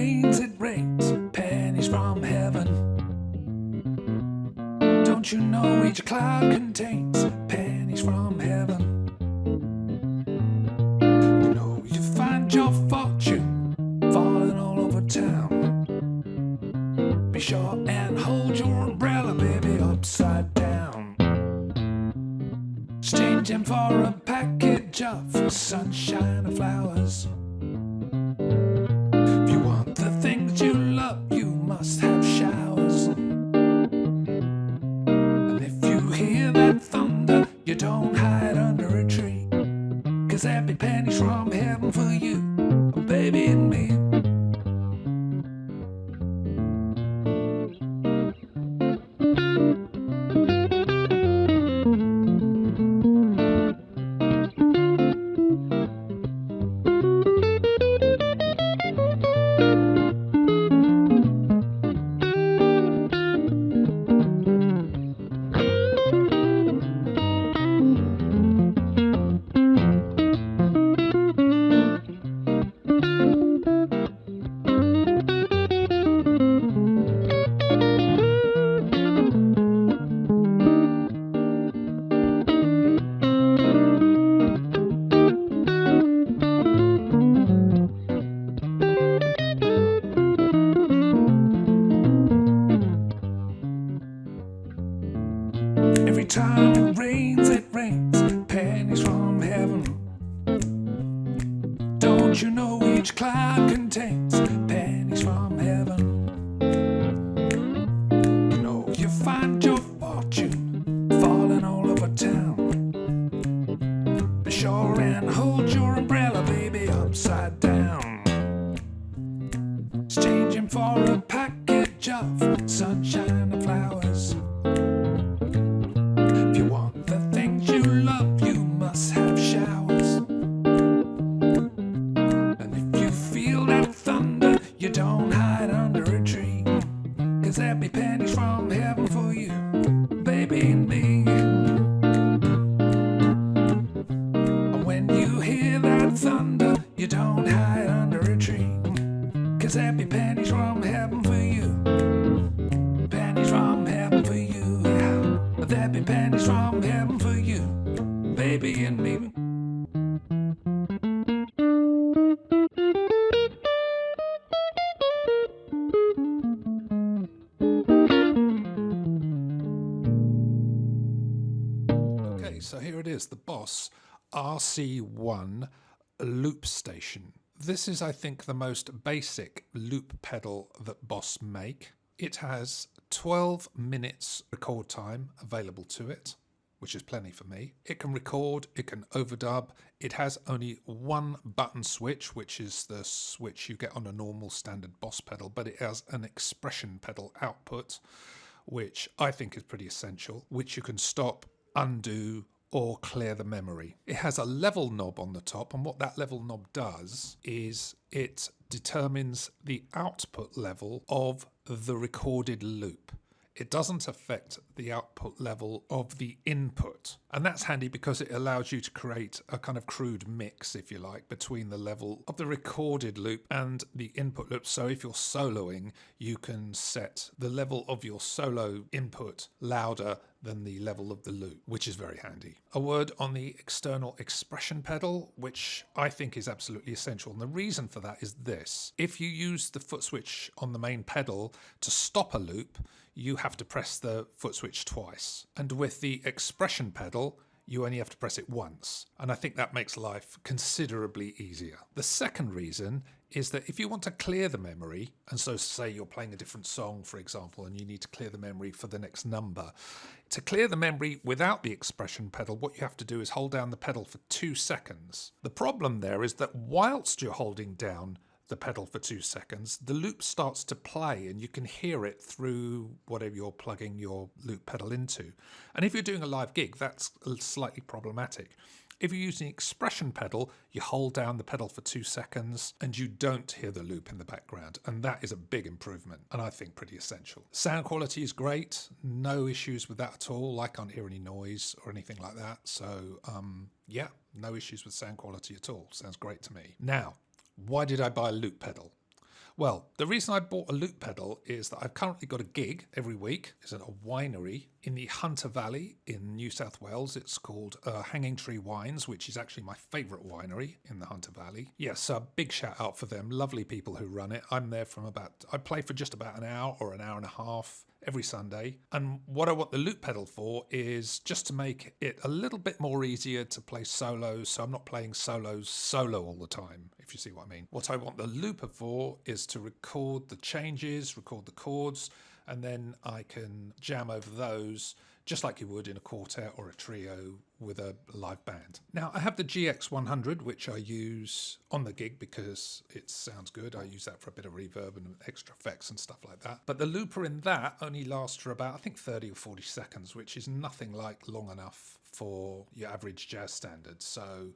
it rains pennies from heaven. Don't you know each cloud contains pennies from heaven? You know you find your fortune falling all over town. Be sure and hold your umbrella, baby, upside down. Exchanging for a package of sunshine and flowers. If you want the things you love, you must have showers. And if you hear that thunder, you don't hide under a tree, 'cause there'll be pennies from heaven for you, baby and me. Every time it rains pennies from heaven. Don't you know each cloud contains pennies from heaven? You know you find your fortune falling all over town. Be sure and hold your umbrella, baby, upside down. Exchanging for a package of sunshine and flowers. If you want the things you love, you must have showers. And if you feel that thunder, you don't hide under a tree, 'cause there'll be pennies from heaven for you, baby and me. And when you hear that thunder, you don't hide under a tree, 'cause there'll be pennies from heaven for you. Pennies from heaven for you, yeah. There'll be pennies from heaven for you, baby and me. Okay, so here it is, the Boss RC1 loop station. This is, I think, the most basic loop pedal that Boss make. It has 12 minutes record time available to it, which is plenty for me. It can record, it can overdub. It has only one button switch, which is the switch you get on a normal standard Boss pedal, but it has an expression pedal output, which I think is pretty essential, which you can stop, undo, or clear the memory. It has a level knob on the top, and what that level knob does is it determines the output level of the recorded loop. It doesn't affect the output level of the input. And that's handy because it allows you to create a kind of crude mix, if you like, between the level of the recorded loop and the input loop. So if you're soloing, you can set the level of your solo input louder than the level of the loop, which is very handy. A word on the external expression pedal, which I think is absolutely essential. And the reason for that is this. If you use the foot switch on the main pedal to stop a loop, you have to press the foot switch twice. And with the expression pedal, you only have to press it once. And I think that makes life considerably easier. The second reason is that if you want to clear the memory, and so say you're playing a different song, for example, and you need to clear the memory for the next number, to clear the memory without the expression pedal, what you have to do is hold down the pedal for 2 seconds. The problem there is that whilst you're holding down the pedal for 2 seconds, the loop starts to play and you can hear it through whatever you're plugging your loop pedal into. And if you're doing a live gig, that's slightly problematic. If you're using the expression pedal, you hold down the pedal for 2 seconds and you don't hear the loop in the background. And that is a big improvement and I think pretty essential. Sound quality is great. No issues with that at all. I can't hear any noise or anything like that. So yeah, no issues with sound quality at all. Sounds great to me. Now, why did I buy a loop pedal? Well, the reason I bought a loop pedal is that I've currently got a gig every week. It's at a winery in the Hunter Valley in New South Wales. It's called Hanging Tree Wines, which is actually my favourite winery in the Hunter Valley. Yes, so a big shout out for them. Lovely people who run it. I'm there I play for just about an hour or an hour and a half every Sunday. And what I want the loop pedal for is just to make it a little bit more easier to play solos, so I'm not playing solos solo all the time, if you see what I mean. What I want the looper for is to record the changes, record the chords, and then I can jam over those just like you would in a quartet or a trio with a live band. Now, I have the GX100, which I use on the gig because it sounds good. I use that for a bit of reverb and extra effects and stuff like that. But the looper in that only lasts for about, I think, 30 or 40 seconds, which is nothing like long enough for your average jazz standard. So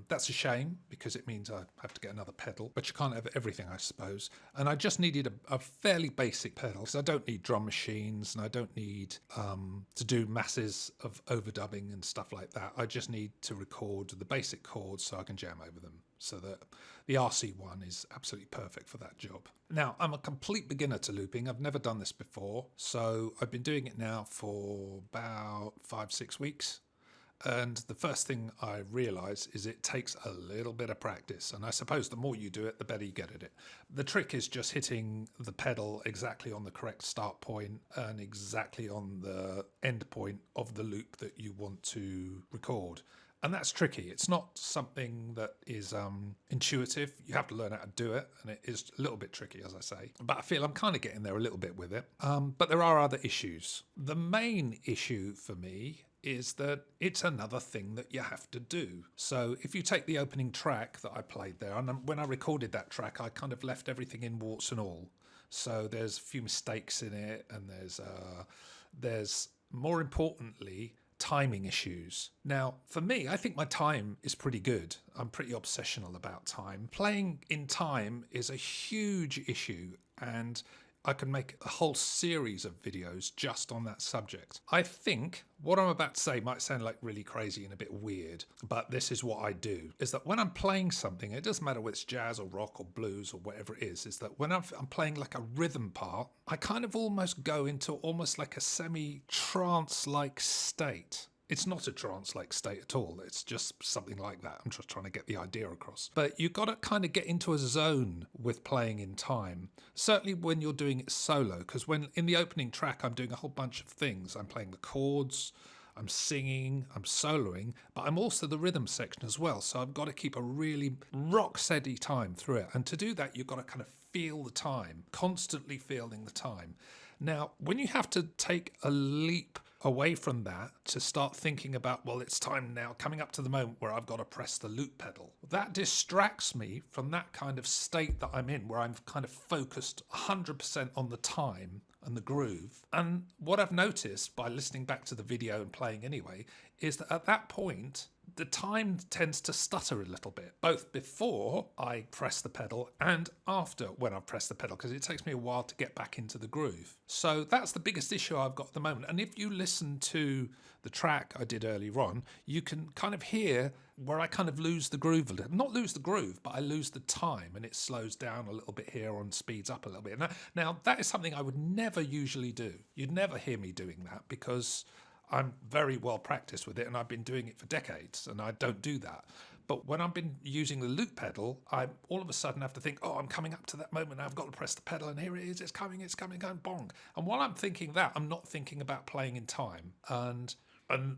that's a shame because it means I have to get another pedal, but you can't have everything, I suppose. And I just needed a fairly basic pedal because I don't need drum machines and I don't need to do masses of overdubbing and stuff like that. I just need to record the basic chords so I can jam over them. So that the RC1 is absolutely perfect for that job. Now, I'm a complete beginner to looping. I've never done this before. So I've been doing it now for about 5-6 weeks. And the first thing I realise is it takes a little bit of practice. And I suppose the more you do it, the better you get at it. The trick is just hitting the pedal exactly on the correct start point and exactly on the end point of the loop that you want to record. And that's tricky. It's not something that is intuitive. You have to learn how to do it, and it is a little bit tricky, as I say. But I feel I'm kind of getting there a little bit with it. But there are other issues. The main issue for me is that it's another thing that you have to do. So if you take the opening track that I played there, and when I recorded that track, I kind of left everything in warts and all. So there's a few mistakes in it, and there's more importantly, timing issues. Now, for me, I think my time is pretty good. I'm pretty obsessional about time. Playing in time is a huge issue, and I can make a whole series of videos just on that subject. I think what I'm about to say might sound like really crazy and a bit weird, but this is what I do, is that when I'm playing something, it doesn't matter whether it's jazz or rock or blues or whatever it is that when I'm playing like a rhythm part, I kind of almost go into almost like a semi-trance-like state. It's not a trance-like state at all. It's just something like that. I'm just trying to get the idea across. But you've got to kind of get into a zone with playing in time. Certainly when you're doing it solo, because when in the opening track, I'm doing a whole bunch of things. I'm playing the chords, I'm singing, I'm soloing, but I'm also the rhythm section as well. So I've got to keep a really rock-steady time through it. And to do that, you've got to kind of feel the time, constantly feeling the time. Now, when you have to take a leap away from that to start thinking about, well, it's time now, coming up to the moment where I've got to press the loop pedal. That distracts me from that kind of state that I'm in, where I'm kind of focused 100% on the time and the groove. And what I've noticed by listening back to the video and playing anyway, is that at that point, the time tends to stutter a little bit, both before I press the pedal and after when I've pressed the pedal, because it takes me a while to get back into the groove. So that's the biggest issue I've got at the moment. And if you listen to the track I did earlier on, you can kind of hear where I kind of lose the groove a little. Not lose the groove, but I lose the time, and it slows down a little bit here and speeds up a little bit. Now that is something I would never usually do. You'd never hear me doing that because I'm very well practiced with it and I've been doing it for decades and I don't do that. But when I've been using the loop pedal, I all of a sudden have to think, oh, I'm coming up to that moment. I've got to press the pedal and here it is. It's coming, going bong. And while I'm thinking that, I'm not thinking about playing in time. And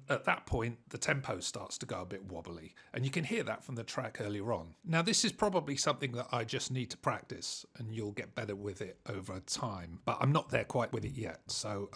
at that point, the tempo starts to go a bit wobbly. And you can hear that from the track earlier on. Now, this is probably something that I just need to practice and you'll get better with it over time. But I'm not there quite with it yet. So,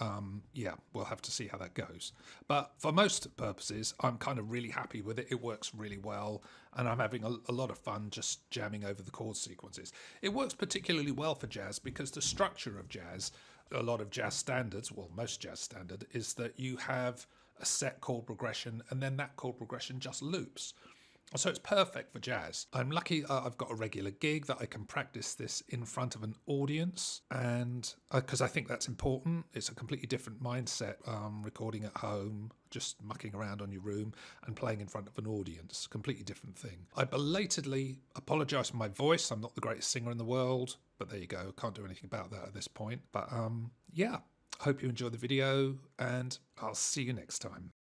yeah, we'll have to see how that goes. But for most purposes, I'm kind of really happy with it. It works really well. And I'm having a lot of fun just jamming over the chord sequences. It works particularly well for jazz because the structure of jazz, a lot of jazz standards, well, most jazz standard, is that you have a set chord progression and then that chord progression just loops. So it's perfect for jazz. I'm lucky I've got a regular gig that I can practice this in front of an audience, and because I think that's important. It's a completely different mindset recording at home, just mucking around on your room, and playing in front of an audience. Completely different thing. I belatedly apologise for my voice. I'm not the greatest singer in the world, but there you go. Can't do anything about that at this point. But yeah, hope you enjoyed the video, and I'll see you next time.